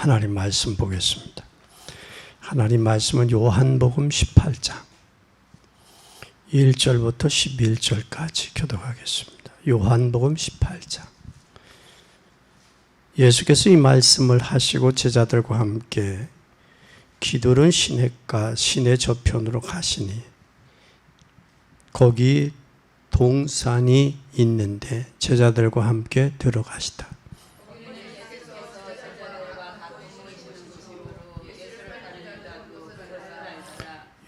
하나님 말씀 보겠습니다. 하나님 말씀은 요한복음 18장 1절부터 11절까지 교독하겠습니다. 요한복음 18장. 예수께서 이 말씀을 하시고 제자들과 함께 기드론 시냇가 시내 저편으로 가시니 거기 동산이 있는데 제자들과 함께 들어가시다.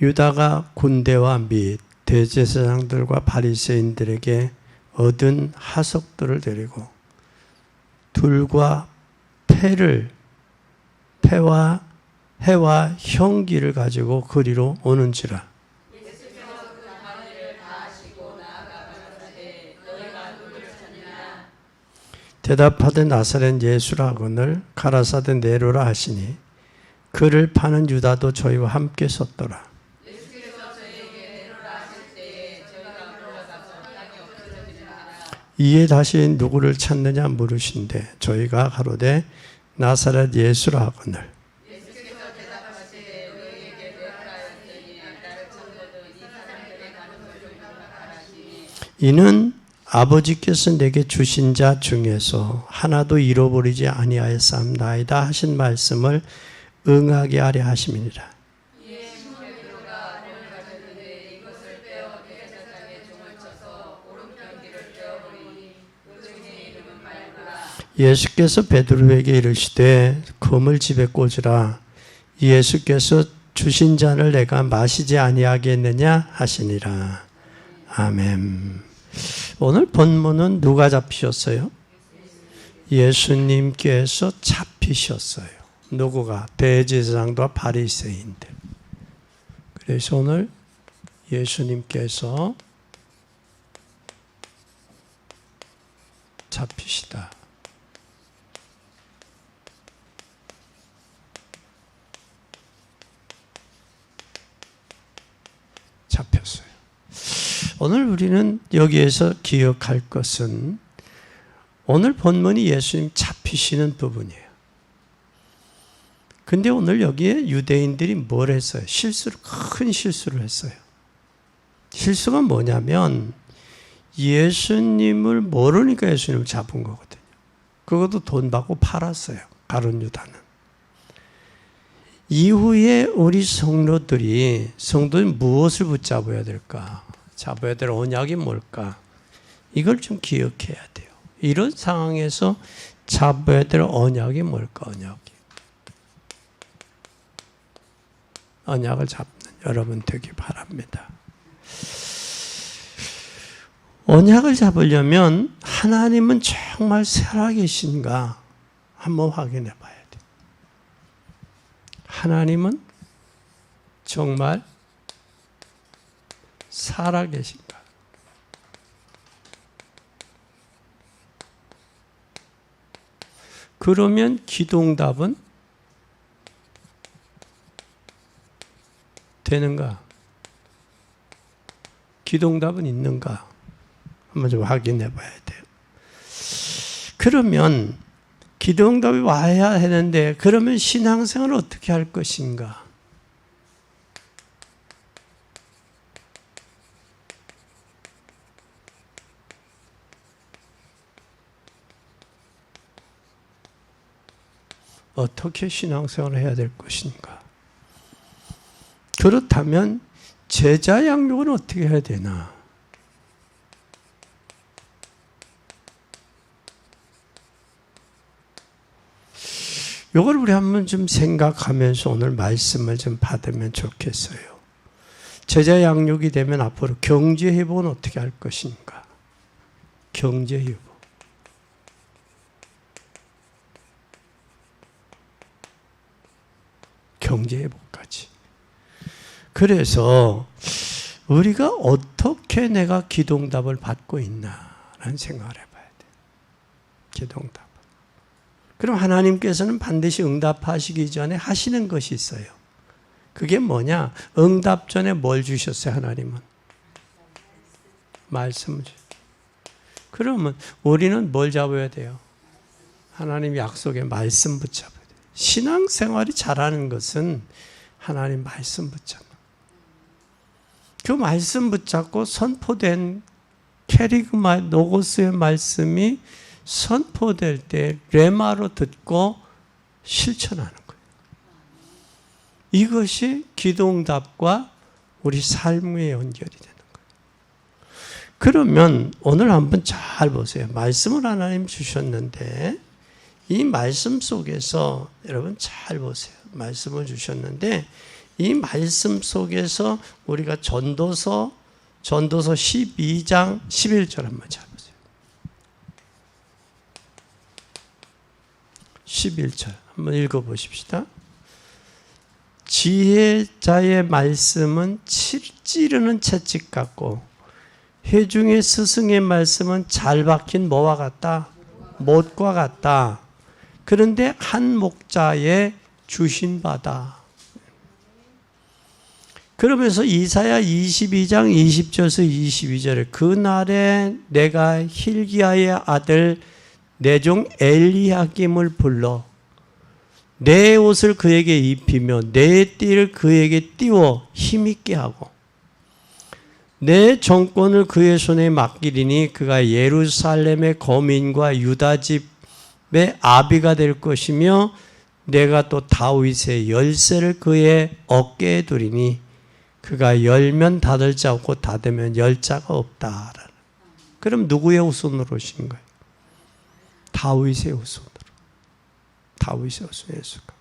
유다가 군대와 및 대제사장들과 바리새인들에게 얻은 하석들을 데리고 둘과 패와 형기를 가지고 그리로 오는지라. 대답하되 나사렛 예수라 하거늘 가라사대 내로라 하시니 그를 파는 유다도 저희와 함께 섰더라. 이에 다시 누구를 찾느냐 물으신대 저희가 가로되 나사렛 예수라 하거늘. 이는 아버지께서 내게 주신 자 중에서 하나도 잃어버리지 아니하였사옵나이다 하신 말씀을 응하게 하려 하심이니라. 예수께서 베드로에게 이르시되 검을 집에 꽂으라. 예수께서 주신 잔을 내가 마시지 아니하겠느냐 하시니라. 아멘. 오늘 본문은 누가 잡히셨어요? 예수님께서 잡히셨어요. 누구가? 대제사장과 바리새인들. 그래서 오늘 예수님께서 잡히시다. 잡혔어요. 오늘 우리는 여기에서 기억할 것은 오늘 본문이 예수님 잡히시는 부분이에요. 근데 오늘 여기에 유대인들이 뭘 했어요? 큰 실수를 했어요. 실수가 뭐냐면 예수님을 모르니까 예수님을 잡은 거거든요. 그것도 돈 받고 팔았어요. 가룟 유다는. 이후에 우리 성도들이 무엇을 붙잡아야 될까? 잡아야 될 언약이 뭘까? 이걸 좀 기억해야 돼요. 이런 상황에서 잡아야 될 언약이 뭘까? 언약을 잡는 여러분 되기 바랍니다. 언약을 잡으려면 하나님은 정말 살아계신가 한번 확인해 봐야 돼요. 하나님은 정말 살아계신가? 그러면 기도응답은 되는가? 기도응답은 있는가? 한번 좀 확인해 봐야 돼요. 그러면 기도응답이 와야 하는데 그러면 신앙생활을 어떻게 할 것인가? 어떻게 신앙생활을 해야 될 것인가? 그렇다면 제자 양육은 어떻게 해야 되나? 이걸 우리 한번 좀 생각하면서 오늘 말씀을 좀 받으면 좋겠어요. 제자 양육이 되면 앞으로 경제 회복은 어떻게 할 것인가? 경제 회복. 경제 회복까지. 그래서 우리가 어떻게 내가 기도응답을 받고 있나라는 생각을 해봐야 돼요. 기도응답. 그럼 하나님께서는 반드시 응답하시기 전에 하시는 것이 있어요. 그게 뭐냐? 응답 전에 뭘 주셨어요, 하나님은? 말씀을 주셨어요. 그러면 우리는 뭘 잡아야 돼요? 하나님 약속의 말씀 붙잡아야 돼요. 신앙생활이 잘하는 것은 하나님 말씀 붙잡는, 그 말씀 붙잡고 선포된 캐리그마 노고스의 말씀이 선포될 때 레마로 듣고 실천하는 거예요. 이것이 기도응답과 우리 삶의 연결이 되는 거예요. 그러면 오늘 한번 잘 보세요. 말씀을 하나님 주셨는데 이 말씀 속에서 여러분 잘 보세요. 말씀을 주셨는데 이 말씀 속에서 우리가 전도서 12장 11절 한번 잘 보세요. 11절 한번 읽어보십시다. 지혜자의 말씀은 찌르는 채찍 같고 회중의 스승의 말씀은 잘 박힌 뭐와 같다? 못과 같다. 그런데 한 목자에 주신 바다. 그러면서 이사야 22장 20절에서 22절에 그날에 내가 힐기야의 아들 내 종 엘리야김을 불러 내 옷을 그에게 입히며 내 띠를 그에게 띄워 힘있게 하고 내 정권을 그의 손에 맡기리니 그가 예루살렘의 거민과 유다 집의 아비가 될 것이며 내가 또 다윗의 열쇠를 그의 어깨에 두리니 그가 열면 닫을 자 없고 닫으면 열 자가 없다. 그럼 누구의 후손으로 오신 거예요? 다윗의 후손으로. 다윗의 후손 예수가.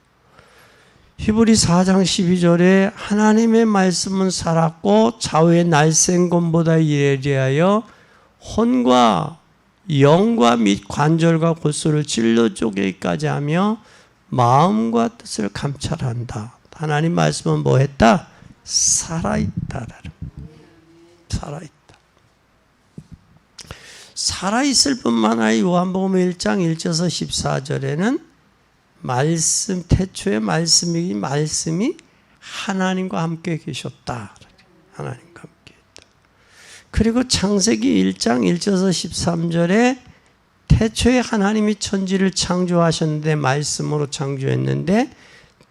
히브리 4장 12절에 하나님의 말씀은 살았고 좌우의 날쌘 것보다 예리하여 혼과 영과 및 관절과 골수를 찔러 쪼개기까지 하며 마음과 뜻을 감찰한다. 하나님 말씀은 뭐 했다? 살아있다. 살아있다. 살아있을 뿐만 아니라 요한복음 1장 1절에서 14절에는 말씀, 태초의 말씀이 하나님과 함께 계셨다. 하나님과 함께 했다. 그리고 창세기 1장 1절에서 13절에 태초에 하나님이 천지를 창조하셨는데 말씀으로 창조했는데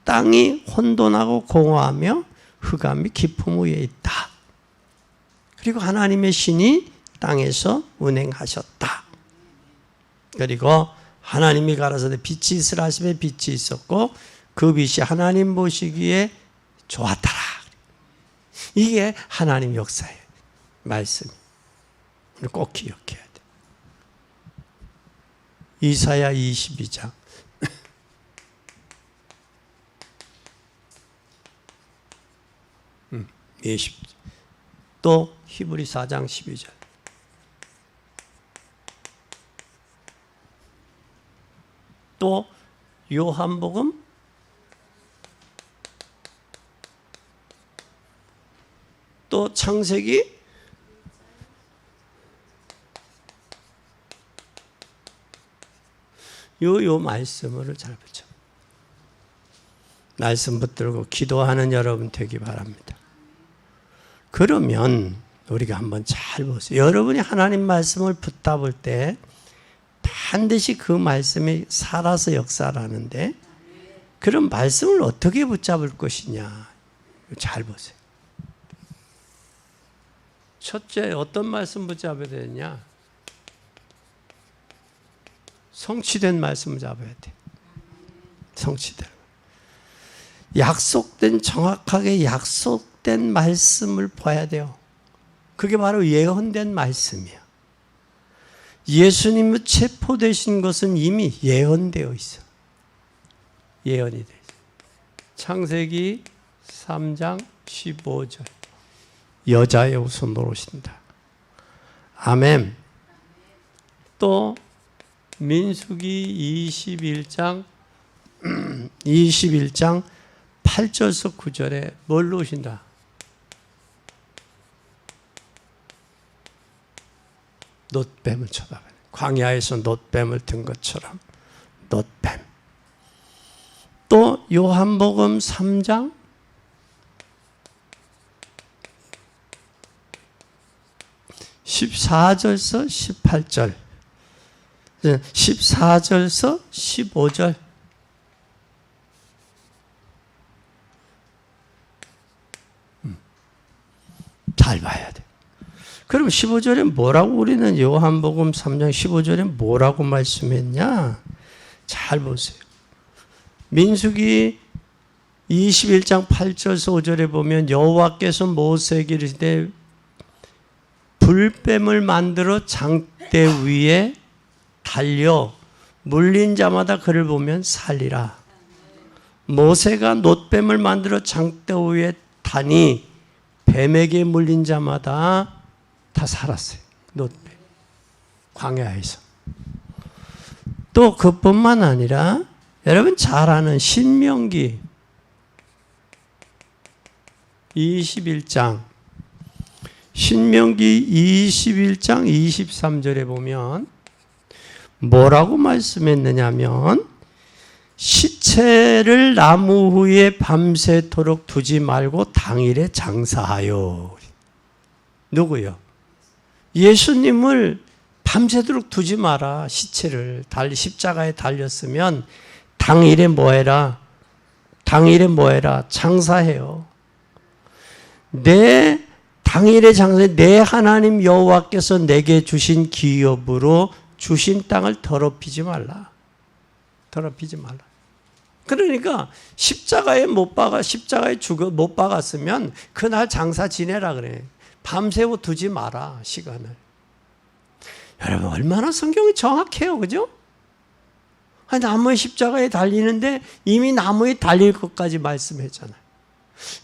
땅이 혼돈하고 공허하며 흑암이 깊음 위에 있다. 그리고 하나님의 신이 땅에서 운행하셨다. 그리고 하나님이 가라사대 빛이 있으라 하시매 빛이 있었고 그 빛이 하나님 보시기에 좋았더라. 이게 하나님 역사의 말씀. 꼭 기억해야 돼. 이사야 22장 20. 또 히브리 4장 12절. 또 요한복음 또 창세기 요 말씀을 잘 붙여. 말씀 붙들고 기도하는 여러분 되기 바랍니다. 그러면 우리가 한번 잘 보세요. 여러분이 하나님 말씀을 붙잡을 때 반드시 그 말씀이 살아서 역사를 하는데 그런 말씀을 어떻게 붙잡을 것이냐. 잘 보세요. 첫째, 어떤 말씀 붙잡아야 되냐? 성취된 말씀을 잡아야 돼. 성취된. 약속된, 정확하게 약속된 말씀을 봐야 돼요. 그게 바로 예언된 말씀이야. 예수님이 체포되신 것은 이미 예언되어 있어. 예언이 돼 있어. 창세기 3장 15절. 여자의 후손으로 오신다. 아멘. 또 민수기 21장 8절에서 9절에 뭘로 오신다? 놋뱀을 쳐다봐요. 광야에서 놋뱀을 든 것처럼 놋뱀. 또 요한복음 3장 14절에서 18절 14절에서 15절 그럼 15절에 뭐라고 우리는 요한복음 3장 15절에 뭐라고 말씀했냐? 잘 보세요. 민수기 21장 8절에서 5절에 보면 여호와께서 모세에게 이르시되 불뱀을 만들어 장대 위에 달려 물린 자마다 그를 보면 살리라. 모세가 놋뱀을 만들어 장대 위에 다니 뱀에게 물린 자마다 다 살았어요. 놋뱀. 광야에서. 또 그뿐만 아니라 여러분 잘 아는 신명기 21장 신명기 21장 23절에 보면 뭐라고 말씀했느냐면 시체를 나무 위에 밤새도록 두지 말고 당일에 장사하여. 누구요? 예수님을 밤새도록 두지 마라. 시체를 십자가에 달렸으면 당일에 뭐해라? 당일에 뭐해라? 장사해요. 내 당일에 장사해. 내 하나님 여호와께서 내게 주신 기업으로 주신 땅을 더럽히지 말라. 더럽히지 말라. 그러니까 십자가에 못 박았으면 그날 장사 지내라 그래. 밤새워 두지 마라 시간을. 여러분 얼마나 성경이 정확해요, 그죠? 나무의 십자가에 달리는데 이미 나무에 달릴 것까지 말씀했잖아요.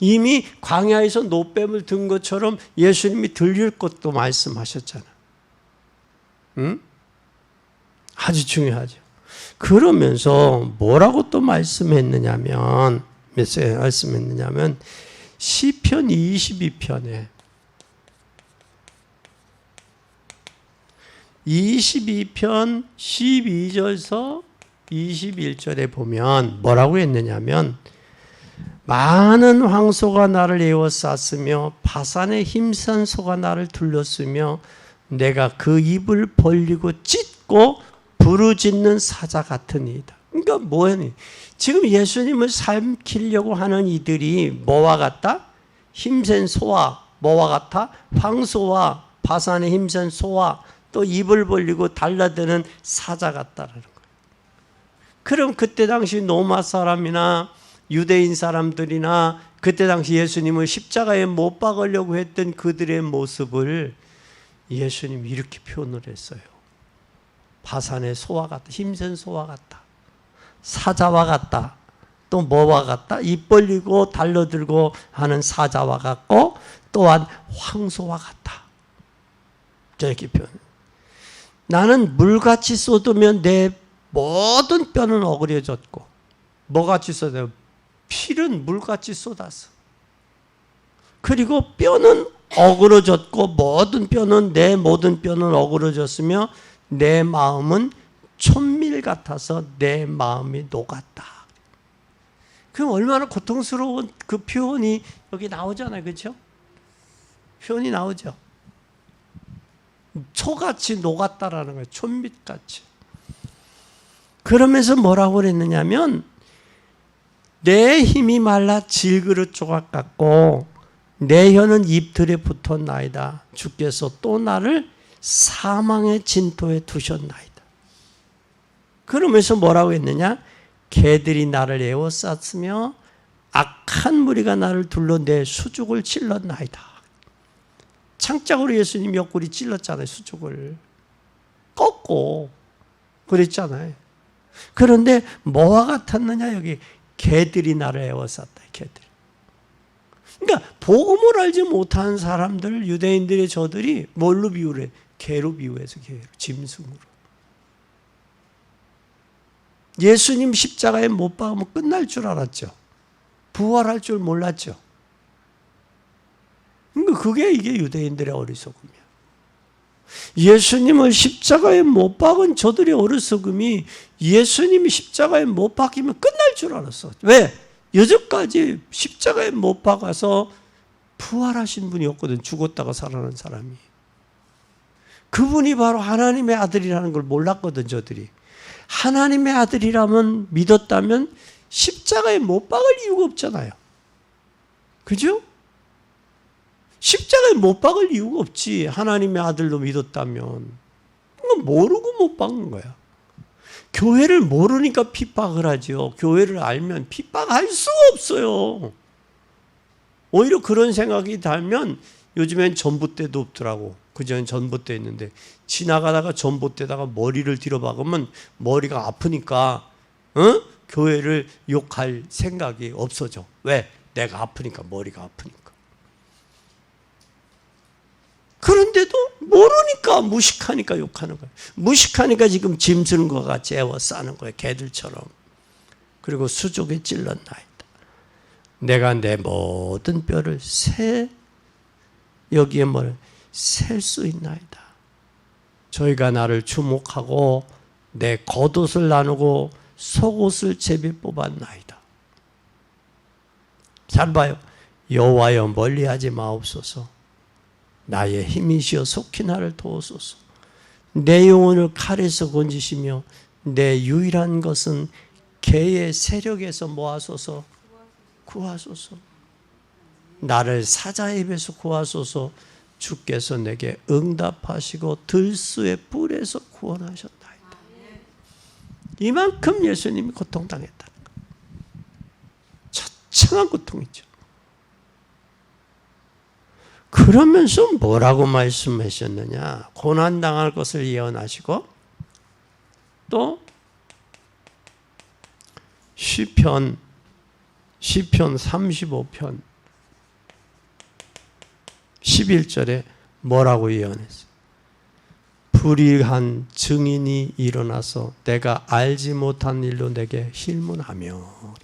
이미 광야에서 놋뱀을 든 것처럼 예수님이 들릴 것도 말씀하셨잖아요. 응? 아주 중요하죠. 그러면서 뭐라고 또 말씀했느냐면 시편 22편에 22편 12절에서 21절에 보면 뭐라고 했느냐면 많은 황소가 나를 에워쌌으며 바산의 힘센 소가 나를 둘렀으며 내가 그 입을 벌리고 찢고 부르짖는 사자 같으니이다. 그러니까 뭐니? 지금 예수님을 삼키려고 하는 이들이 뭐와 같다? 힘센 소와 뭐와 같아? 황소와 바산의 힘센 소와 또 입을 벌리고 달라드는 사자 같다라는 거예요. 그럼 그때 당시 로마 사람이나 유대인 사람들이나 그때 당시 예수님을 십자가에 못 박으려고 했던 그들의 모습을 예수님이 이렇게 표현을 했어요. 바산의 소와 같다. 힘센 소와 같다. 사자와 같다. 또 뭐와 같다? 입 벌리고 달려들고 하는 사자와 같고 또한 황소와 같다. 저렇게 표현. 나는 물같이 쏟으면 내 모든 뼈는 어그려졌고 뭐같이 쏟아요? 피는 물같이 쏟았어. 그리고 뼈는 어그러졌고 내 모든 뼈는 어그러졌으며 내 마음은 촛밀 같아서 내 마음이 녹았다. 그럼 얼마나 고통스러운 그 표현이 여기 나오잖아요. 그렇죠? 표현이 나오죠. 초같이 녹았다라는 거예요. 촛빛같이. 그러면서 뭐라고 그랬느냐면 내 힘이 말라 질그릇 조각 같고 내 혀는 입틀에 붙었나이다. 주께서 또 나를 사망의 진토에 두셨나이다. 그러면서 뭐라고 했느냐? 개들이 나를 에워쌌으며 악한 무리가 나를 둘러 내 수족을 찔렀나이다. 창작으로 예수님 옆구리 찔렀잖아요. 수족을 꺾고 그랬잖아요. 그런데 뭐와 같았느냐? 여기 개들이 나를 에워쌌다. 개들. 그러니까 복음을 알지 못한 사람들, 유대인들의 저들이 뭘로 비유를 해? 개로 비유해서 개로, 짐승으로. 예수님 십자가에 못 박으면 끝날 줄 알았죠. 부활할 줄 몰랐죠. 그러니까 그게 이게 유대인들의 어리석음이야. 예수님을 십자가에 못 박은 저들의 어리석음이 예수님이 십자가에 못 박히면 끝날 줄 알았어. 왜? 여태까지 십자가에 못 박아서 부활하신 분이 없거든. 죽었다가 살아난 사람이. 그분이 바로 하나님의 아들이라는 걸 몰랐거든. 저들이. 하나님의 아들이라면 믿었다면 십자가에 못 박을 이유가 없잖아요. 그죠? 십자가에 못 박을 이유가 없지. 하나님의 아들로 믿었다면. 모르고 못 박는 거야. 교회를 모르니까 핍박을 하죠. 교회를 알면 핍박할 수가 없어요. 오히려 그런 생각이 들면 요즘엔 전봇대도 없더라고. 그전엔 전봇대 있는데 지나가다가 전봇대다가 머리를 뒤로 박으면 머리가 아프니까 교회를 욕할 생각이 없어져. 왜? 내가 아프니까, 머리가 아프니까. 그런데도 모르니까, 무식하니까 욕하는 거예요. 무식하니까 지금 짐승 거가 재워 싸는 거예요. 개들처럼. 그리고 수족에 찔렀나이다. 내가 내 모든 뼈를 여기에 셀 수 있나이다. 저희가 나를 주목하고 내 겉옷을 나누고 속옷을 제비 뽑았나이다. 잘 봐요. 여호와여 멀리하지 마옵소서. 나의 힘이시여 속히 나를 도우소서. 내 영혼을 칼에서 건지시며 내 유일한 것은 개의 세력에서 모아소서 구하소서. 나를 사자의 입에서 구하소서. 주께서 내게 응답하시고 들수의 뿔에서 구원하셨나이다. 이만큼 예수님이 고통당했다는 거예요. 처참한 고통이죠. 그러면서 뭐라고 말씀하셨느냐? 고난당할 것을 예언하시고 또 시편 35편 11절에 뭐라고 예언했어요? 불의한 증인이 일어나서 내가 알지 못한 일로 내게 힐문하며.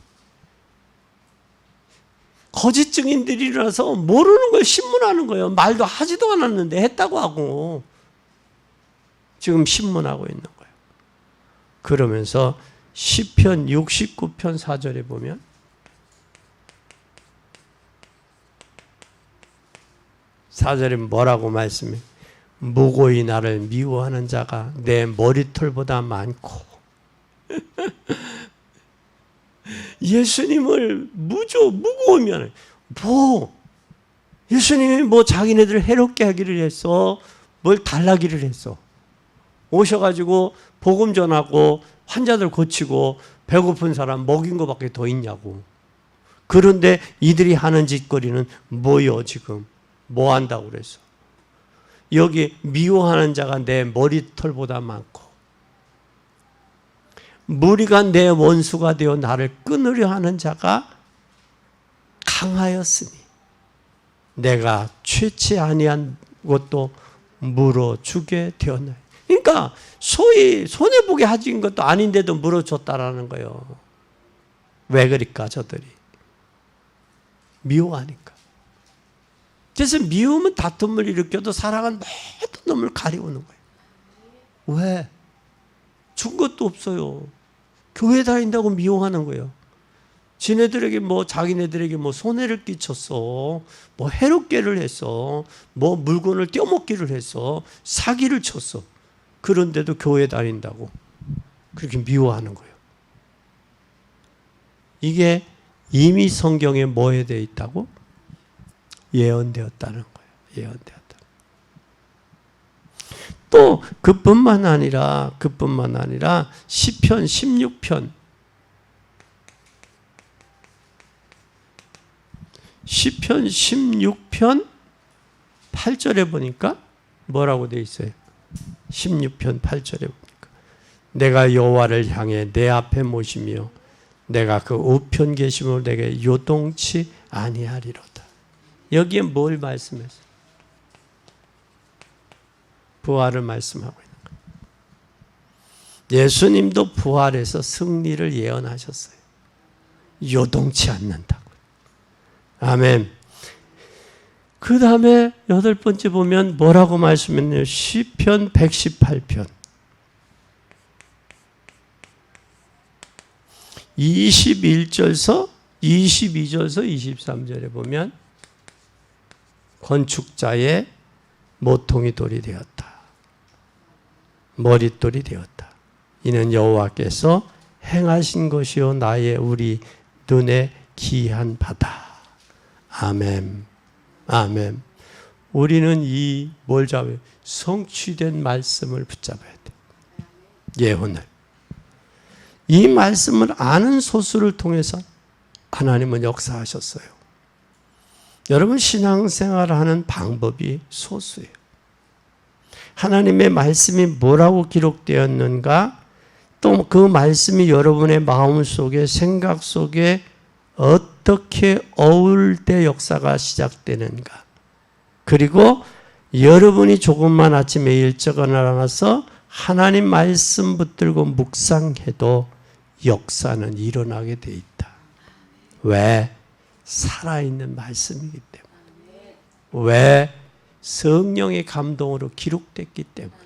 거짓 증인들이 일어나서 모르는 걸 신문하는 거예요. 말도 하지도 않았는데 했다고 하고 지금 신문하고 있는 거예요. 그러면서 시편 69편 4절에 보면 사절에 뭐라고 말씀해? 무고히 나를 미워하는 자가 내 머리털보다 많고 예수님을 무고하면 예수님이 자기네들 해롭게 하기를 했어? 뭘 달라기를 했어? 오셔가지고 복음 전하고 환자들 고치고 배고픈 사람 먹인 것밖에 더 있냐고. 그런데 이들이 하는 짓거리는 뭐요 지금? 뭐 한다고 그랬어? 여기 미워하는 자가 내 머리털보다 많고 무리가 내 원수가 되어 나를 끊으려 하는 자가 강하였으니 내가 취치 아니한 것도 물어주게 되었나요? 그러니까 소위 손해보게 하진 것도 아닌데도 물어줬다라는 거예요. 왜 그럴까 저들이? 미워하니까. 그래서 미움은 다툼을 일으켜도 사랑은 모든 놈을 가리우는 거예요. 왜? 준 것도 없어요. 교회 다닌다고 미워하는 거예요. 지네들에게 자기네들에게 손해를 끼쳤어. 해롭게를 했어. 물건을 떼어먹기를 했어. 사기를 쳤어. 그런데도 교회 다닌다고 그렇게 미워하는 거예요. 이게 이미 성경에 뭐에 되어 있다고? 예언되었다는 거예요. 예언되었다. 또 그뿐만 아니라 시편 16편 8절에 보니까 뭐라고 되어 있어요? 16편 8절에 보니까 내가 여호와를 향해 내 앞에 모시며 내가 그 우편 계심으로 내게 요동치 아니하리로다. 여기에 뭘 말씀했어요? 부활을 말씀하고 있는 거예요. 예수님도 부활해서 승리를 예언하셨어요. 요동치 않는다고. 아멘. 그 다음에 8번째 보면 뭐라고 말씀했나요? 시편 118편 21절서 22절서 23절에 보면 건축자의 모퉁이 돌이 되었다. 머릿돌이 되었다. 이는 여호와께서 행하신 것이요 나의 우리 눈에 기이한 바다. 아멘. 아멘. 우리는 뭘 잡아요? 성취된 말씀을 붙잡아야 돼. 예언을. 이 말씀을 아는 소수를 통해서 하나님은 역사하셨어요. 여러분 신앙생활을 하는 방법이 소수예요. 하나님의 말씀이 뭐라고 기록되었는가, 또 그 말씀이 여러분의 마음속에 생각 속에 어떻게 어울 때 역사가 시작되는가, 그리고 여러분이 조금만 아침에 일찍 일어나서 하나님 말씀 붙들고 묵상해도 역사는 일어나게 돼 있다. 왜? 살아있는 말씀이기 때문에. 왜? 성령의 감동으로 기록됐기 때문에.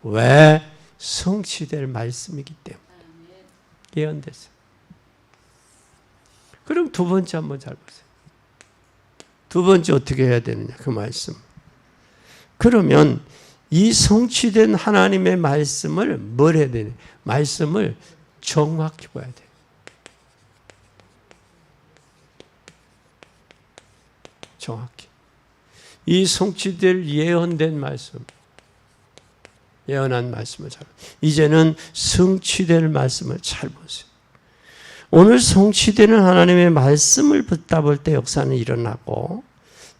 왜? 성취될 말씀이기 때문에. 예언됐어요. 그럼 두 번째 한번 잘 보세요. 두 번째 어떻게 해야 되느냐, 그 말씀. 그러면 이 성취된 하나님의 말씀을 뭘 해야 되냐? 말씀을 정확히 봐야 돼요. 정확히. 이 성취될 예언된 말씀, 예언한 말씀을 잘, 이제는 성취될 말씀을 잘 보세요. 오늘 성취되는 하나님의 말씀을 붙잡을 때 역사는 일어나고,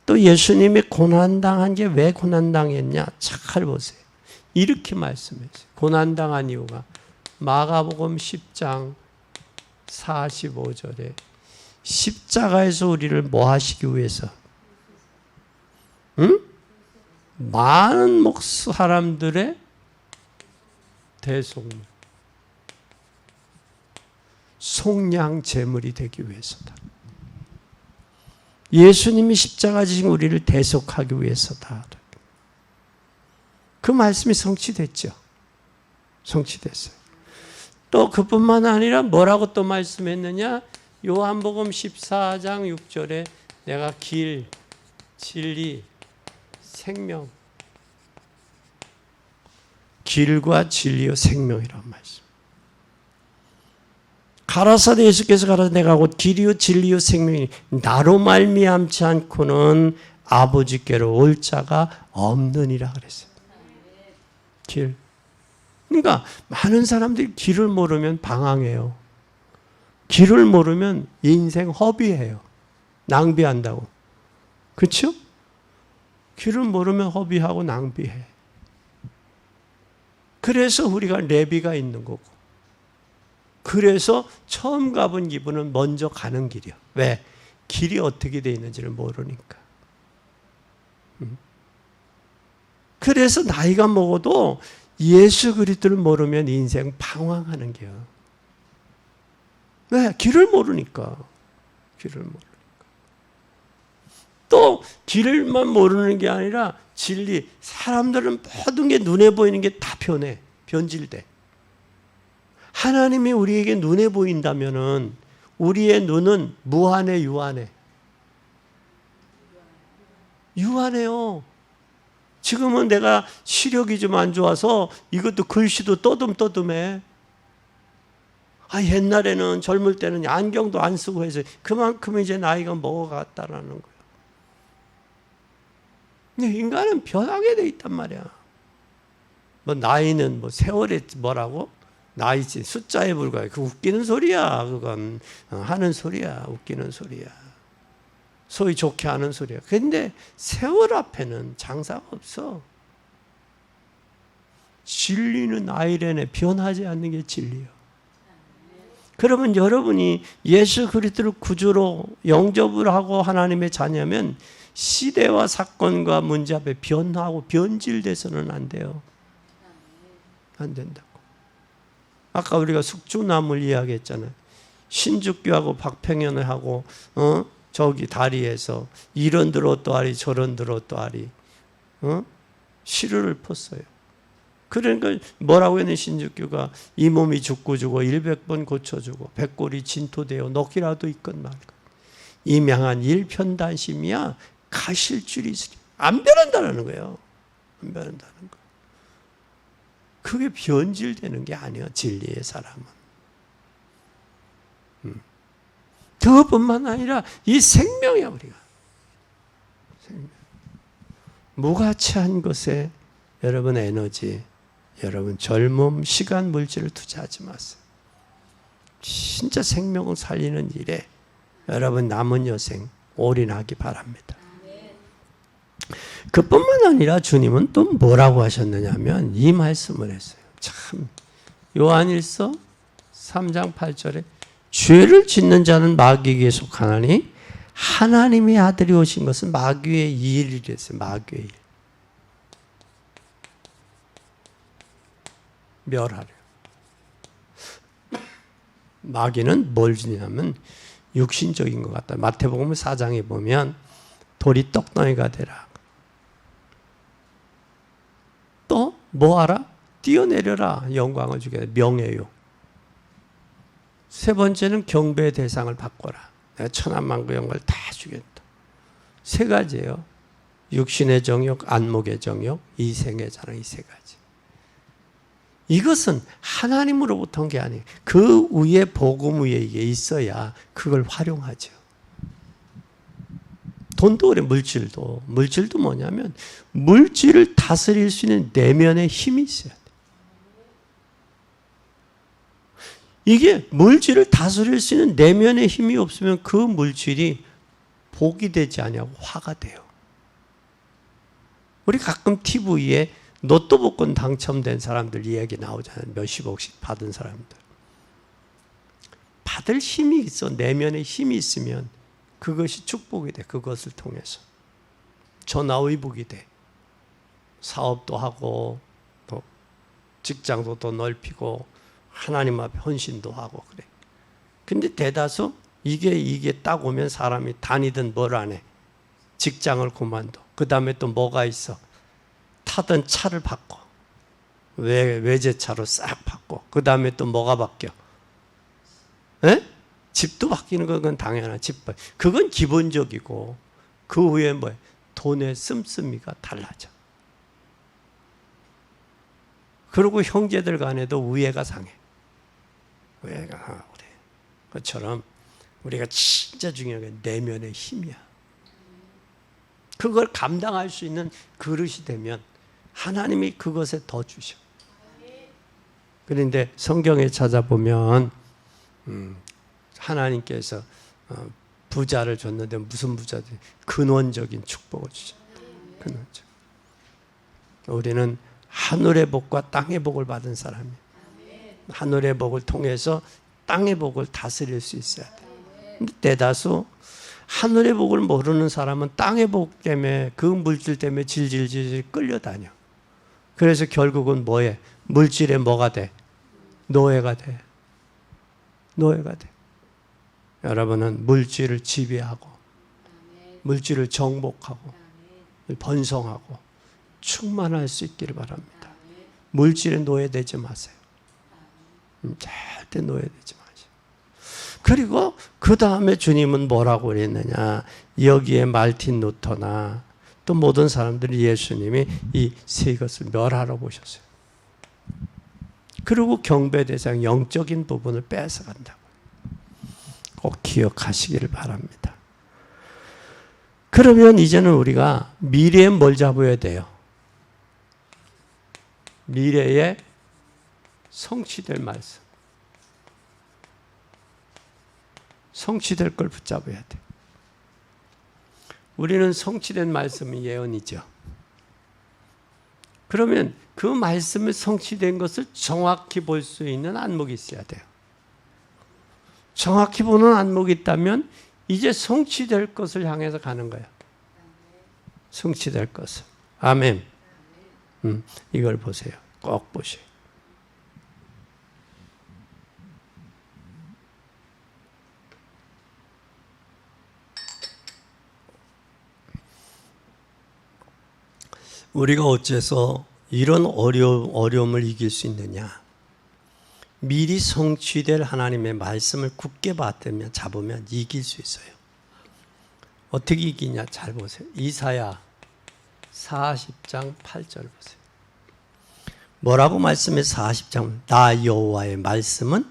또 예수님이 고난당한 게 왜 고난당했냐 잘 보세요. 이렇게 말씀했어요. 고난당한 이유가 마가복음 10장 45절에 십자가에서 우리를 뭐 하시기 위해서? 응? 많은 사람들의 대속물, 속량 제물이 되기 위해서다. 예수님이 십자가 지신 우리를 대속하기 위해서다. 그 말씀이 성취됐죠. 성취됐어요. 또 그뿐만 아니라 뭐라고 또 말씀했느냐? 요한복음 14장 6절에 내가 길, 진리, 생명, 길과 진리와 생명이라는 말씀. 가라사대 예수께서 가라사대 내가 곧 길이요 진리요 생명이니 나로 말미암지 않고는 아버지께로 올 자가 없느니라 그랬어요. 길. 그러니까 많은 사람들이 길을 모르면 방황해요. 길을 모르면 인생 허비해요. 낭비한다고. 그렇죠? 길을 모르면 허비하고 낭비해. 그래서 우리가 레비가 있는 거고, 그래서 처음 가본 기분은 먼저 가는 길이야. 왜? 길이 어떻게 돼 있는지를 모르니까. 그래서 나이가 먹어도 예수 그리스도를 모르면 인생 방황하는 거야. 왜? 길을 모르니까. 길을 모르니까. 또 길만 모르는 게 아니라 진리. 사람들은 모든 게 눈에 보이는 게 다 변해. 변질돼. 하나님이 우리에게 눈에 보인다면은 우리의 눈은 무한해, 유한해? 유한해요. 지금은 내가 시력이 좀 안 좋아서 이것도 글씨도 떠듬떠듬해. 옛날에는 젊을 때는 안경도 안 쓰고 해서 그만큼 이제 나이가 먹어갔다라는 거예요. 근데 인간은 변하게 돼 있단 말이야. 나이는 세월에 뭐라고? 나이지 숫자에 불과해. 그 웃기는 소리야. 그건 하는 소리야. 웃기는 소리야. 소위 좋게 하는 소리야. 근데 세월 앞에는 장사가 없어. 진리는 아이레네. 변하지 않는 게 진리야. 그러면 여러분이 예수 그리스도를 구주로 영접을 하고 하나님의 자녀면 시대와 사건과 문제 앞에 변하고 변질돼서는 안 돼요. 안 된다고. 아까 우리가 숙주나물 이야기했잖아요. 신죽교하고 박평현을 하고 저기 다리에서 이런 들어도 아리 저런 들어도 아리 시루를 펐어요. 그러니까 뭐라고 했는 신죽교가 이 몸이 죽고 100번 고쳐주고 백골이 진토되어 녹이라도 있건 말건 임양한 일편단심이야 가실 줄이 있으리. 안 변한다는 거예요. 안 변한다는 거. 그게 변질되는 게 아니에요. 진리의 사람은. 그것뿐만 아니라 이 생명이야 우리가. 생명. 무가치한 것에 여러분 에너지, 여러분 젊음, 시간, 물질을 투자하지 마세요. 진짜 생명을 살리는 일에 여러분 남은 여생 올인하기 바랍니다. 그뿐만 아니라 주님은 또 뭐라고 하셨느냐면 이 말씀을 했어요. 참 요한일서 3장 8절에 죄를 짓는 자는 마귀에게 속하나니 하나님의 아들이 오신 것은 마귀의 일이랬어요. 마귀의 일. 멸하려. 마귀는 뭘 지냐면 육신적인 것 같다. 마태복음 4장에 보면 돌이 떡덩이가 되라. 또 뭐하라? 뛰어내려라. 영광을 주게 돼. 명예요. 세 번째는 경배의 대상을 바꿔라. 내가 천한만국 영광을 다 주겠다. 세 가지예요. 육신의 정욕, 안목의 정욕, 이생의 자랑, 이 세 가지. 이것은 하나님으로부터 온 게 아니에요. 그 위에 복음 위에 이게 있어야 그걸 활용하죠. 돈도 그래, 물질도. 물질도 뭐냐면 물질을 다스릴 수 있는 내면의 힘이 있어야 돼. 이게 물질을 다스릴 수 있는 내면의 힘이 없으면 그 물질이 복이 되지 아니하고 화가 돼요. 우리 가끔 TV에 로또 복권 당첨된 사람들 이야기 나오잖아요. 몇십억씩 받은 사람들. 받을 힘이 있어. 내면의 힘이 있으면 그것이 축복이 돼. 그것을 통해서. 전화위복이 돼. 사업도 하고 또 직장도 더 넓히고 하나님 앞에 헌신도 하고 그래. 근데 대다수 이게 딱 오면 사람이 다니든 뭘 안 해. 직장을 그만둬. 그 다음에 또 뭐가 있어. 타던 차를 바꿔. 외제차로 싹 바꿔. 그 다음에 또 뭐가 바뀌어? 에? 집도 바뀌는 건 당연한 집. 그건 기본적이고 그 후에 뭐야? 돈의 씀씀이가 달라져. 그리고 형제들 간에도 우애가 상해. 우애가 상하고 그래. 그것처럼 우리가 진짜 중요한 게 내면의 힘이야. 그걸 감당할 수 있는 그릇이 되면 하나님이 그것에 더 주셔. 그런데 성경에 찾아보면 하나님께서 부자를 줬는데 무슨 부자지? 근원적인 축복을 주셨다. 근원적. 우리는 하늘의 복과 땅의 복을 받은 사람이에요. 하늘의 복을 통해서 땅의 복을 다스릴 수 있어야 돼. 근데 대다수 하늘의 복을 모르는 사람은 땅의 복 때문에 그 물질 때문에 질질질 끌려다녀. 그래서 결국은 뭐해? 물질에 뭐가 돼? 노예가 돼. 노예가 돼. 여러분은 물질을 지배하고 물질을 정복하고 번성하고 충만할 수 있기를 바랍니다. 물질에 노예되지 마세요. 절대 노예되지 마세요. 그리고 그 다음에 주님은 뭐라고 그랬느냐? 여기에 말틴 루터나 또 모든 사람들이 예수님이 이 세 것을 멸하러 보셨어요. 그리고 경배 대상 영적인 부분을 뺏어간다고. 꼭 기억하시기를 바랍니다. 그러면 이제는 우리가 미래에 뭘 잡아야 돼요? 미래에 성취될 말씀. 성취될 걸 붙잡아야 돼. 우리는 성취된 말씀이 예언이죠. 그러면 그 말씀이 성취된 것을 정확히 볼 수 있는 안목이 있어야 돼요. 정확히 보는 안목이 있다면 이제 성취될 것을 향해서 가는 거예요. 성취될 것을. 아멘. 이걸 보세요. 꼭 보세요. 우리가 어째서 이런 어려움을 이길 수 있느냐? 미리 성취될 하나님의 말씀을 굳게 잡으면 이길 수 있어요. 어떻게 이기냐? 잘 보세요. 이사야 40장 8절 보세요. 뭐라고 말씀해? 40장. 나 여호와의 말씀은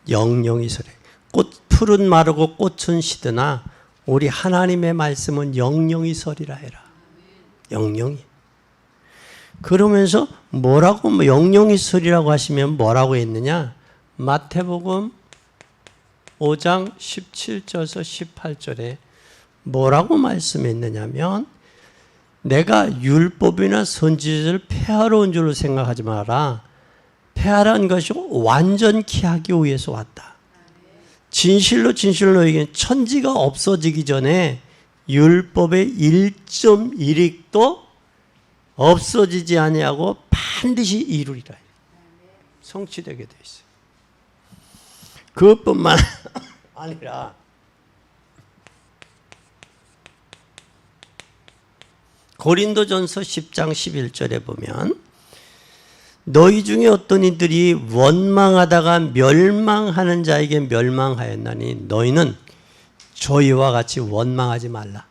영영이 서래. 풀은 마르고 꽃은 시드나 우리 하나님의 말씀은 영영이 서리라 해라. 영영이. 그러면서 뭐라고 영영이 설이라고 하시면 뭐라고 했느냐? 마태복음 5장 17절에서 18절에 뭐라고 말씀했느냐면 내가 율법이나 선지자를 폐하러 온 줄로 생각하지 마라. 폐하라는 것이 완전케 하기 위해서 왔다. 진실로 진실로 너에게 천지가 없어지기 전에 율법의 1.1획도 없어지지 아니하고 반드시 이루리라. 성취되게 돼 있어요. 그것뿐만 아니라 고린도전서 10장 11절에 보면 너희 중에 어떤 이들이 원망하다가 멸망하는 자에게 멸망하였나니 너희는 저희와 같이 원망하지 말라.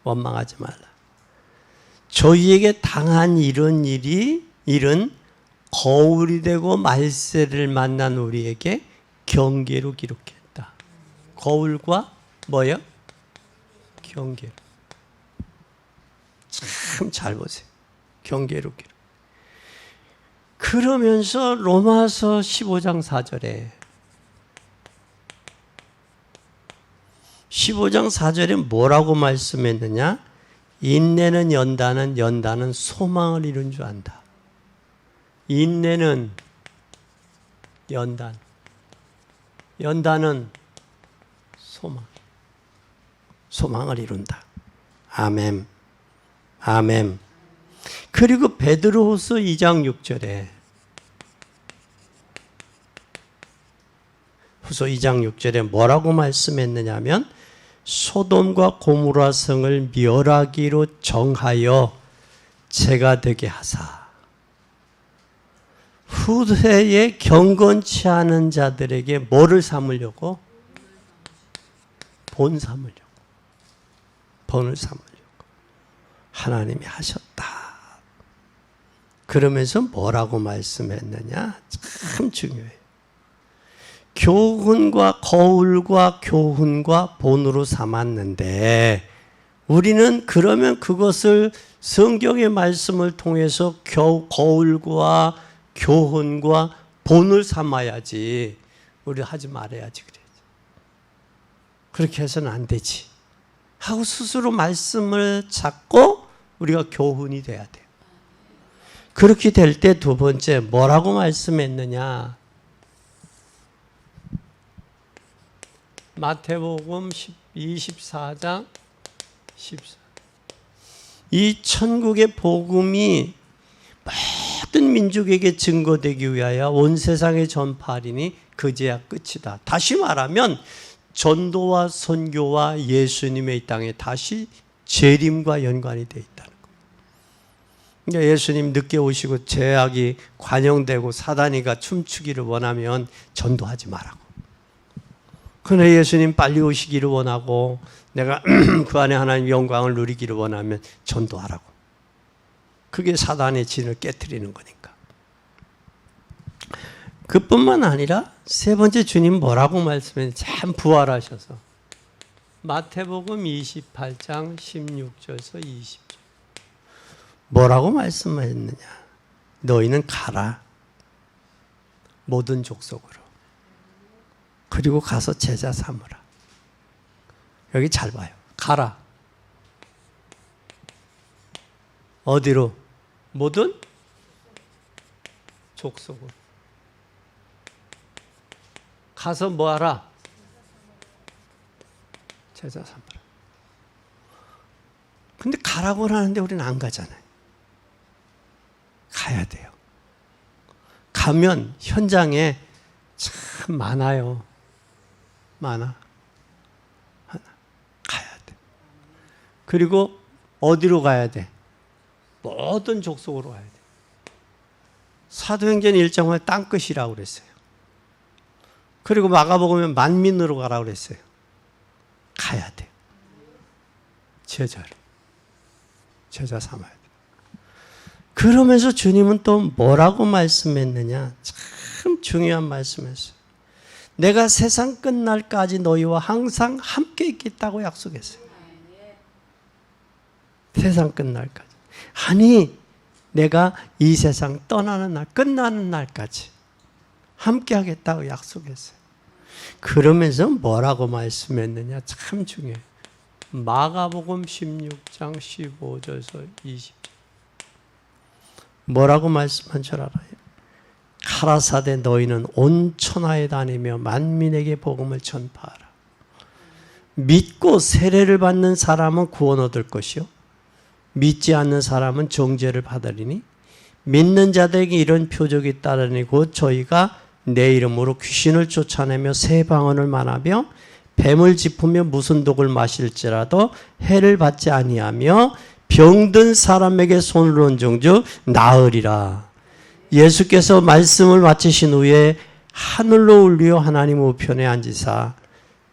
원망하지 말라. 저희에게 당한 이런 일은 거울이 되고 말세를 만난 우리에게 경계로 기록했다. 거울과 뭐요? 경계로. 참 잘 보세요. 경계로 기록. 그러면서 로마서 15장 4절에 15장 4절에 뭐라고 말씀했느냐? 인내는 연단은 소망을 이룬 줄 안다. 인내는 연단은 소망을 이룬다. 아멘. 아멘. 그리고 베드로후서 2장 6절에 후서 2장 6절에 뭐라고 말씀했느냐면 소돔과 고모라 성을 멸하기로 정하여 재가 되게 하사 후세에 경건치 않은 자들에게 뭐를 삼으려고? 본을 삼으려고 하나님이 하셨다. 그러면서 뭐라고 말씀했느냐? 참 중요해요. 거울과 교훈과 본으로 삼았는데 우리는 그러면 그것을 성경의 말씀을 통해서 거울과 교훈과 본을 삼아야지. 우리 하지 말아야지 그래야지. 그렇게 해서는 안 되지. 하고 스스로 말씀을 찾고 우리가 교훈이 돼야 돼요. 그렇게 될 때 두 번째 뭐라고 말씀했느냐? 마태복음 24장 14. 이 천국의 복음이 모든 민족에게 증거되기 위하여 온 세상에 전파하리니 그제야 끝이다. 다시 말하면 전도와 선교와 예수님의 이 땅에 다시 재림과 연관이 되어 있다는 거예요. 그러니까 예수님 늦게 오시고 죄악이 관영되고 사단이가 춤추기를 원하면 전도하지 말라고. 그러나 예수님 빨리 오시기를 원하고 내가 그 안에 하나님 영광을 누리기를 원하면 전도하라고. 그게 사단의 진을 깨트리는 거니까. 그뿐만 아니라 세 번째 주님 뭐라고 말씀했는지 참 부활하셔서 마태복음 28장 16절에서 20절 뭐라고 말씀했느냐? 너희는 가라. 모든 족속으로. 그리고 가서 제자 삼으라. 여기 잘 봐요. 가라. 어디로? 모든 족속으로. 가서 뭐 하라? 제자 삼으라. 근데 가라고 하는데 우리는 안 가잖아요. 가야 돼요. 가면 현장에 참 많아요. 많아. 가야 돼. 그리고 어디로 가야 돼? 모든 족속으로 가야 돼. 사도행전 1장을 땅끝이라고 그랬어요. 그리고 마가복음에 만민으로 가라고 그랬어요. 가야 돼. 제자 삼아야 돼. 그러면서 주님은 또 뭐라고 말씀했느냐? 참 중요한 말씀했어요. 내가 세상 끝날까지 너희와 항상 함께 있겠다고 약속했어요. 세상 끝날까지. 아니, 내가 이 세상 떠나는 날, 끝나는 날까지 함께 하겠다고 약속했어요. 그러면서 뭐라고 말씀했느냐? 참 중요해요. 마가복음 16장 15절에서 20절. 뭐라고 말씀한 줄 알아요? 가라사대 너희는 온 천하에 다니며 만민에게 복음을 전파하라. 믿고 세례를 받는 사람은 구원 얻을 것이요 믿지 않는 사람은 정죄를 받으리니 믿는 자들에게 이런 표적이 따르니 곧 저희가 내 이름으로 귀신을 쫓아내며 새 방언을 말하며 뱀을 짚으며 무슨 독을 마실지라도 해를 받지 아니하며 병든 사람에게 손을 얹은 정즉 나으리라. 예수께서 말씀을 마치신 후에 하늘로 올리어 하나님 우편에 앉으사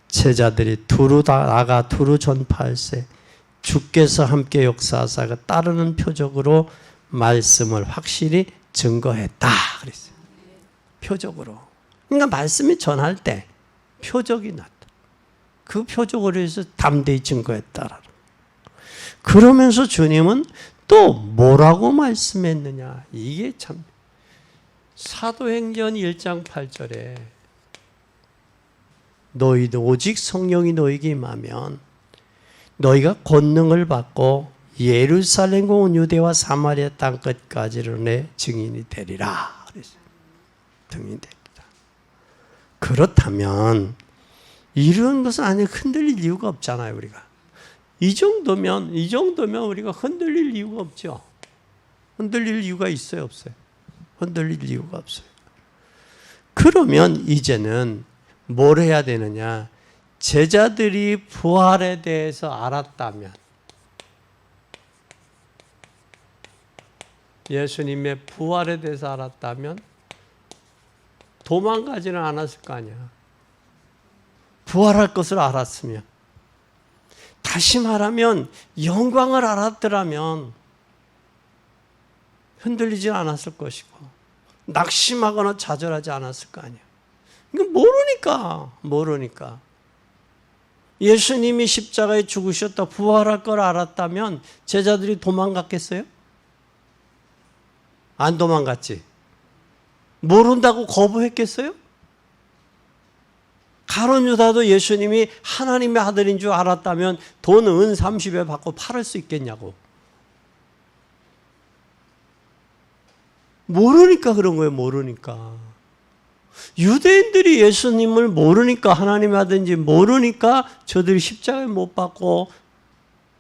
제자들이 두루 나가 두루 전파할세 주께서 함께 역사하사 따르는 표적으로 말씀을 확실히 증거했다 그랬어요. 표적으로. 그러니까 말씀이 전할 때 표적이 났다. 그 표적으로 해서 담대히 증거했다. 그러면서 주님은 또 뭐라고 말씀했느냐. 이게 참 사도행전 1장 8절에 너희도 오직 성령이 너희에게 임하면 너희가 권능을 받고 예루살렘과 온 유대와 사마리아 땅 끝까지를 내 증인이 되리라. 그랬어요. 증인이 되리라. 그렇다면 이런 것은 아니 흔들릴 이유가 없잖아요. 우리가 이 정도면 우리가 흔들릴 이유가 없죠. 흔들릴 이유가 있어요, 없어요? 흔들릴 이유가 없어요. 그러면 이제는 뭘 해야 되느냐? 제자들이 부활에 대해서 알았다면, 예수님의 부활에 대해서 알았다면 도망가지는 않았을 거 아니야. 부활할 것을 알았으면, 다시 말하면 영광을 알았더라면 흔들리지 않았을 것이고 낙심하거나 좌절하지 않았을 거 아니야. 이거 모르니까. 예수님이 십자가에 죽으셨다 부활할 걸 알았다면 제자들이 도망갔겠어요? 안 도망갔지. 모른다고 거부했겠어요? 가룟 유다도 예수님이 하나님의 아들인 줄 알았다면 돈 은 30에 받고 팔을 수 있겠냐고. 모르니까 그런 거예요. 모르니까. 유대인들이 예수님을 모르니까, 하나님의 아들인지 모르니까 저들이 십자가에 못 박고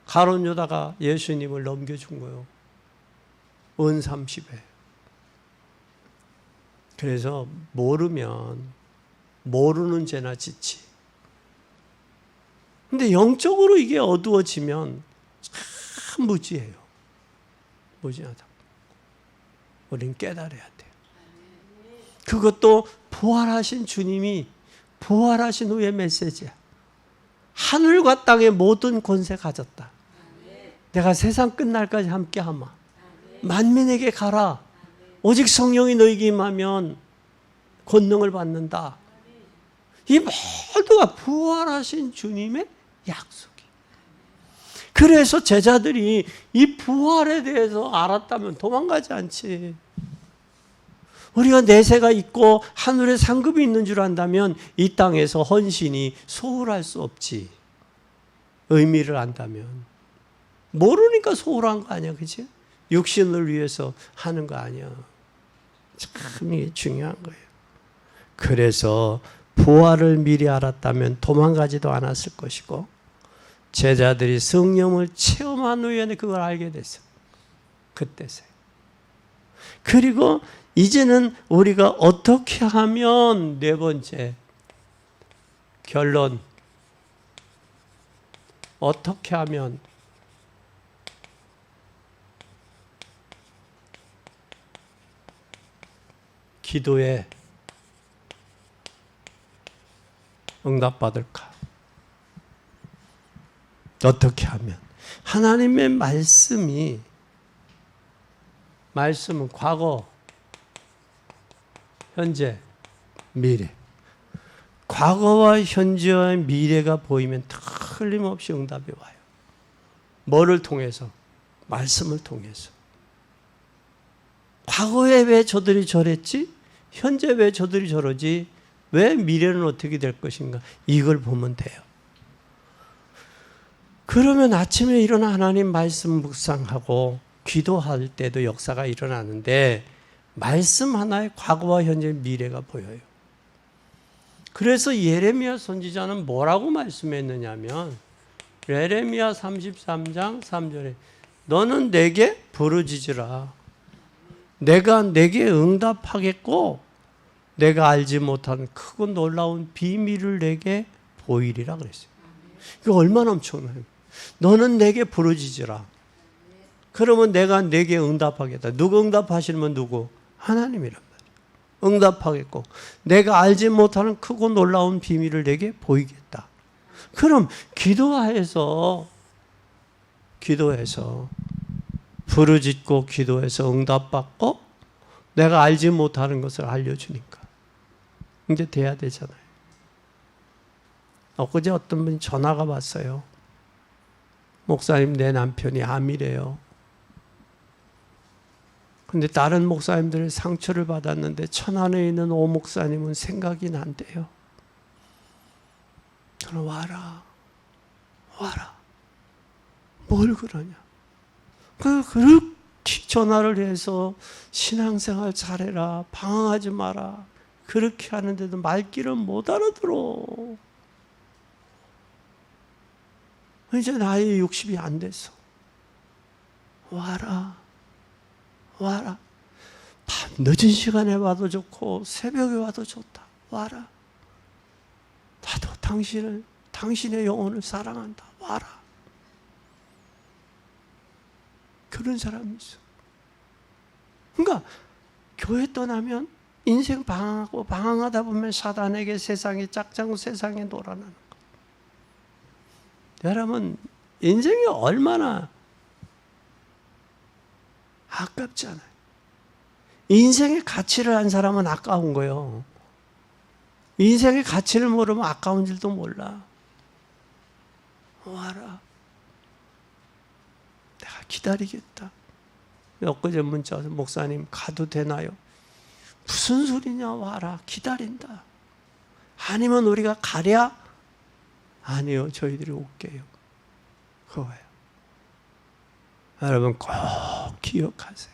가룟 유다가 예수님을 넘겨준 거예요. 은 30에. 그래서 모르면 모르는 죄나 짓지. 근데 영적으로 이게 어두워지면 참 무지해요. 무지하다. 우린 깨달아야 돼요. 그것도 부활하신 주님이 부활하신 후의 메시지야. 하늘과 땅의 모든 권세 가졌다. 내가 세상 끝날까지 함께하마. 만민에게 가라. 오직 성령이 너에게 임하면 권능을 받는다. 이 모두가 부활하신 주님의 약속이. 그래서 제자들이 이 부활에 대해서 알았다면 도망가지 않지. 우리가 내세가 있고 하늘에 상급이 있는 줄 안다면 이 땅에서 헌신이 소홀할 수 없지. 의미를 안다면. 모르니까 소홀한 거 아니야, 그치? 육신을 위해서 하는 거 아니야. 참 이게 중요한 거예요. 그래서 부활을 미리 알았다면 도망가지도 않았을 것이고, 제자들이 성령을 체험한 후에 그걸 알게 됐어. 그때서요. 그리고 이제는 우리가 어떻게 하면, 네 번째 결론, 어떻게 하면 기도에 응답받을까? 어떻게 하면? 하나님의 말씀은 과거, 현재, 미래. 과거와 현재와 미래가 보이면 틀림없이 응답이 와요. 뭐를 통해서? 말씀을 통해서. 과거에 왜 저들이 저랬지? 현재 왜 저들이 저러지? 왜 미래는 어떻게 될 것인가? 이걸 보면 돼요. 그러면 아침에 일어나 하나님 말씀 묵상하고 기도할 때도 역사가 일어나는데 말씀 하나에 과거와 현재 미래가 보여요. 그래서 예레미야 선지자는 뭐라고 말씀했느냐면 예레미야 33장 3절에 너는 내게 부르짖으라. 내가 내게 응답하겠고 내가 알지 못한 크고 놀라운 비밀을 내게 보이리라 그랬어요. 이거 얼마나 엄청나요. 너는 내게 부르짖으라. 그러면 내가 내게 응답하겠다. 누구 응답하시면 누구? 하나님이란 말이에요. 응답하겠고 내가 알지 못하는 크고 놀라운 비밀을 내게 보이겠다. 그럼 기도해서 부르짖고 기도해서 응답받고 내가 알지 못하는 것을 알려주니까 이제 돼야 되잖아요. 엊그제 어떤 분이 전화가 왔어요. 목사님, 내 남편이 암이래요. 근데 다른 목사님들의 상처를 받았는데 천안에 있는 오 목사님은 생각이 난대요. 저는 와라. 뭘 그러냐. 그렇게 전화를 해서 신앙생활 잘해라. 방황하지 마라. 그렇게 하는데도 말귀를 못 알아들어. 이제 나이 60이 안 됐어. 와라. 밤 늦은 시간에 와도 좋고 새벽에 와도 좋다. 와라. 나도 당신의 영혼을 사랑한다. 와라. 그런 사람이 있어. 그러니까 교회 떠나면 인생 방황하다 보면 사단에게 세상에 짝짱 세상에 놀아나는 거. 여러분 인생이 얼마나 아깝지 않아요. 인생의 가치를 안 사람은 아까운 거예요. 인생의 가치를 모르면 아까운 줄도 몰라. 와라. 내가 기다리겠다. 엊그제 문자 와서 목사님 가도 되나요? 무슨 소리냐. 와라. 기다린다. 아니면 우리가 가랴? 아니요. 저희들이 올게요. 그거예요. 여러분 꼭 기억하세요.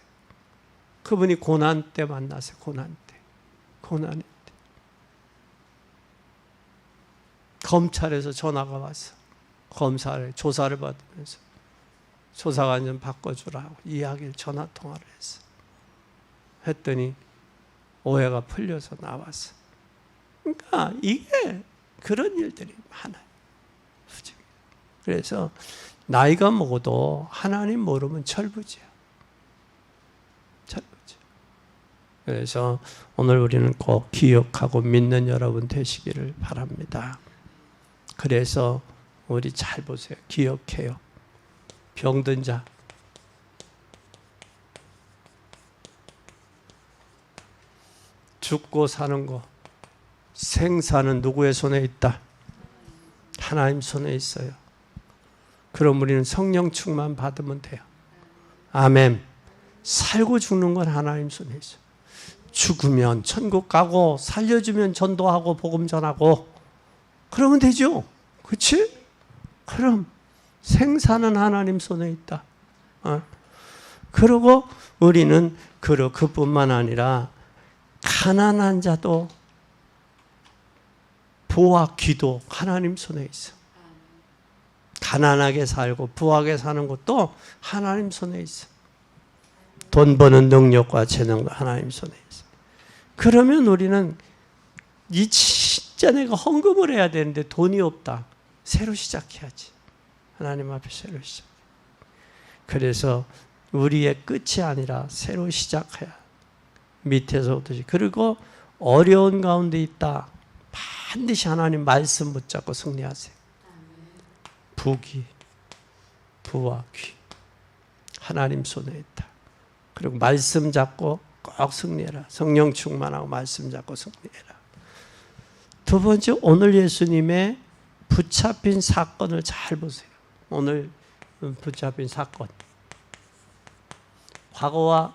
그분이 고난 때 만나세요. 고난의 때. 검찰에서 전화가 왔어. 검사를 조사를 받으면서 조사관 좀 바꿔주라고 이야기를 전화 통화를 했어. 했더니 오해가 풀려서 나왔어. 그러니까 이게 그런 일들이 많아요. 그래서 나이가 먹어도 하나님 모르면 철부지야. 그래서 오늘 우리는 꼭 기억하고 믿는 여러분 되시기를 바랍니다. 그래서 우리 잘 보세요. 기억해요. 병든 자. 죽고 사는 거. 생사는 누구의 손에 있다? 하나님 손에 있어요. 그럼 우리는 성령 충만 받으면 돼요. 아멘. 살고 죽는 건 하나님 손에 있어요. 죽으면 천국 가고 살려주면 전도하고 복음 전하고 그러면 되죠. 그렇지? 그럼 생사는 하나님 손에 있다. 그리고 우리는 그뿐만 아니라 가난한 자도 부와 기도 하나님 손에 있어. 가난하게 살고 부하게 사는 것도 하나님 손에 있어. 돈 버는 능력과 재능도 하나님 손에 있어. 그러면 우리는 진짜 내가 헌금을 해야 되는데 돈이 없다. 새로 시작해야지. 하나님 앞에 새로 시작. 그래서 우리의 끝이 아니라 새로 시작해야. 밑에서부터. 그리고 어려운 가운데 있다. 반드시 하나님 말씀 붙잡고 승리하세요. 부와 귀. 하나님 손에 있다. 그리고 말씀 잡고 꼭 승리해라. 성령 충만하고 말씀 잡고 승리해라. 두 번째, 오늘 예수님의 붙잡힌 사건을 잘 보세요. 오늘 붙잡힌 사건. 과거와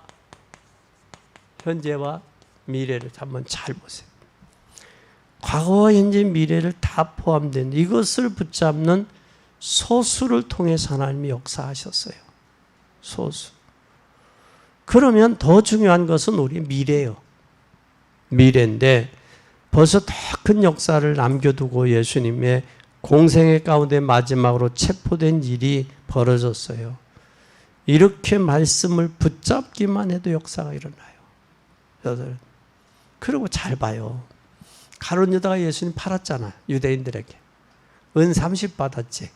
현재와 미래를 한번 잘 보세요. 과거와 현재 미래를 다 포함된 이것을 붙잡는 소수를 통해서 하나님이 역사하셨어요. 소수. 그러면 더 중요한 것은 우리 미래예요. 미래인데 벌써 더 큰 역사를 남겨두고 예수님의 공생의 가운데 마지막으로 체포된 일이 벌어졌어요. 이렇게 말씀을 붙잡기만 해도 역사가 일어나요. 그리고 잘 봐요. 가룟 유다가 예수님 팔았잖아. 유대인들에게. 은 30 받았지.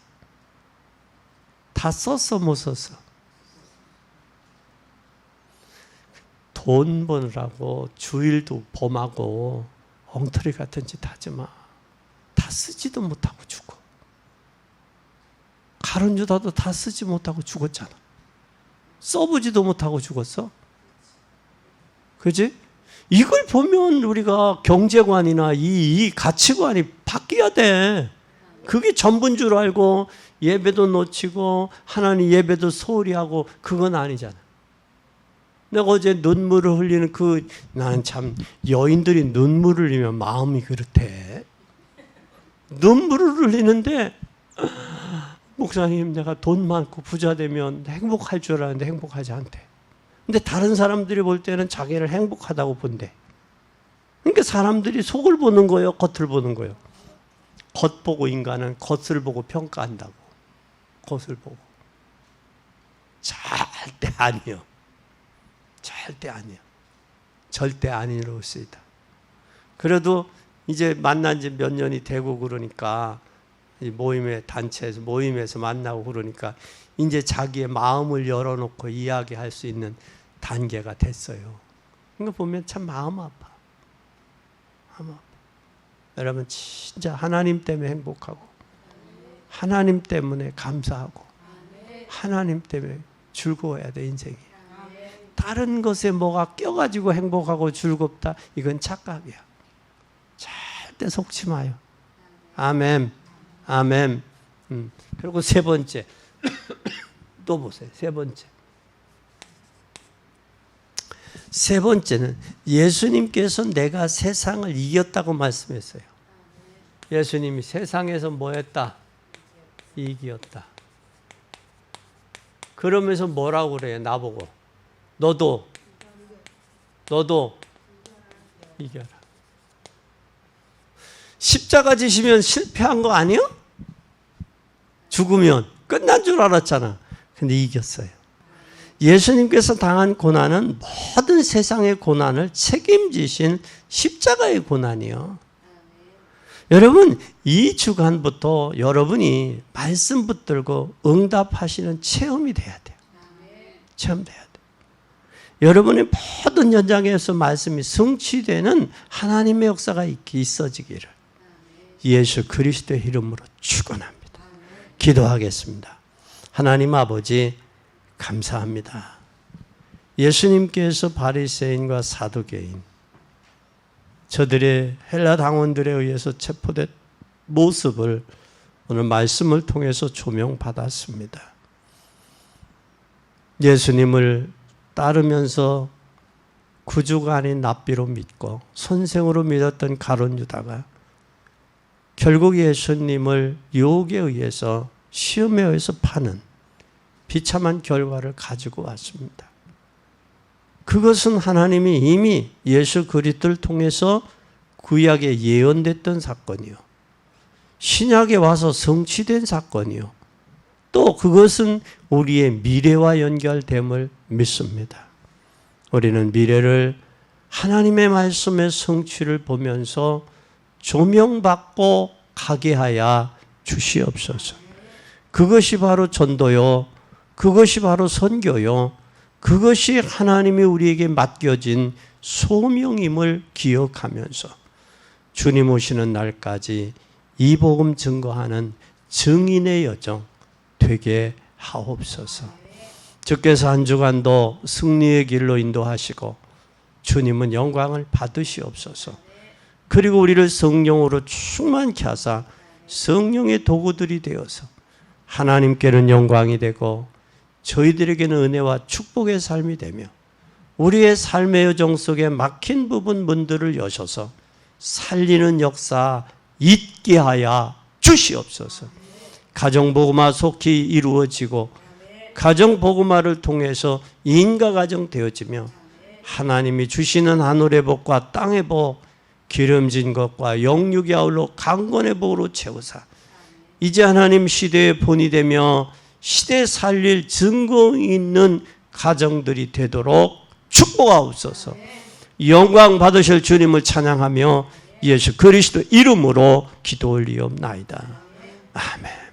다 썼어 못 썼어? 돈 버느라고 주일도 범하고 엉터리 같은 짓 하지 마. 다 쓰지도 못하고 죽어. 가룟 유다도 다 쓰지 못하고 죽었잖아. 써보지도 못하고 죽었어. 그지? 이걸 보면 우리가 경제관이나 이 가치관이 바뀌어야 돼. 그게 전부인 줄 알고 예배도 놓치고 하나님 예배도 소홀히 하고 그건 아니잖아. 내가 어제 눈물을 흘리는 나는 참 여인들이 눈물을 흘리면 마음이 그렇대. 눈물을 흘리는데 목사님 내가 돈 많고 부자 되면 행복할 줄 알았는데 행복하지 않대. 근데 다른 사람들이 볼 때는 자기를 행복하다고 본대. 그러니까 사람들이 속을 보는 거예요, 겉을 보는 거예요. 겉 보고 인간은 겉을 보고 평가한다고. 겉을 보고. 절대 아니요. 절대 아니요. 절대 아니라고 쓰이다. 그래도 이제 만난 지 몇 년이 되고 그러니까 이 단체에서 모임에서 만나고 그러니까 이제 자기의 마음을 열어놓고 이야기할 수 있는 단계가 됐어요. 그러니까 보면 참 마음 아파. 마음 아파. 여러분 진짜 하나님 때문에 행복하고 하나님 때문에 감사하고 하나님 때문에 즐거워야 돼 인생이. 다른 것에 뭐가 껴가지고 행복하고 즐겁다 이건 착각이야. 절대 속지 마요. 아멘. 아멘. 그리고 세 번째 또 보세요. 세 번째. 세 번째는 예수님께서 내가 세상을 이겼다고 말씀했어요. 예수님이 세상에서 뭐 했다? 이겼다. 그러면서 뭐라고 그래요? 나보고. 너도 이겨라. 십자가 지시면 실패한 거 아니요? 죽으면 끝난 줄 알았잖아. 근데 이겼어요. 예수님께서 당한 고난은 모든 세상의 고난을 책임지신 십자가의 고난이요. 여러분 이 주간부터 여러분이 말씀 붙들고 응답하시는 체험이 돼야 돼요. 체험돼야 돼요. 여러분의 모든 현장에서 말씀이 성취되는 하나님의 역사가 있어지기를 예수 그리스도의 이름으로 축원합니다. 기도하겠습니다. 하나님 아버지 감사합니다. 예수님께서 바리새인과 사두개인 저들의 헬라 당원들에 의해서 체포된 모습을 오늘 말씀을 통해서 조명받았습니다. 예수님을 따르면서 구주가 아닌 납비로 믿고 선생으로 믿었던 가룟 유다가 결국 예수님을 유혹에 의해서 시험에 의해서 파는 비참한 결과를 가지고 왔습니다. 그것은 하나님이 이미 예수 그리스도를 통해서 구약에 예언됐던 사건이요. 신약에 와서 성취된 사건이요. 또 그것은 우리의 미래와 연결됨을 믿습니다. 우리는 미래를 하나님의 말씀의 성취를 보면서 조명받고 가게 하여 주시옵소서. 그것이 바로 전도요. 그것이 바로 선교요. 그것이 하나님이 우리에게 맡겨진 소명임을 기억하면서 주님 오시는 날까지 이 복음 증거하는 증인의 여정 되게 하옵소서. 주께서 한 주간도 승리의 길로 인도하시고 주님은 영광을 받으시옵소서. 그리고 우리를 성령으로 충만케 하사 성령의 도구들이 되어서 하나님께는 영광이 되고 저희들에게는 은혜와 축복의 삶이 되며 우리의 삶의 여정 속에 막힌 부분 문들을 여셔서 살리는 역사 있게 하여 주시옵소서. 가정복음화 속히 이루어지고 가정복음화를 통해서 인과 가정 되어지며 하나님이 주시는 하늘의 복과 땅의 복, 기름진 것과 영육이 아울러 강건의 복으로 채우사 이제 하나님 시대의 본이 되며 시대 살릴 증거 있는 가정들이 되도록 축복하옵소서. 영광 받으실 주님을 찬양하며 예수 그리스도 이름으로 기도 올리옵나이다. 아멘.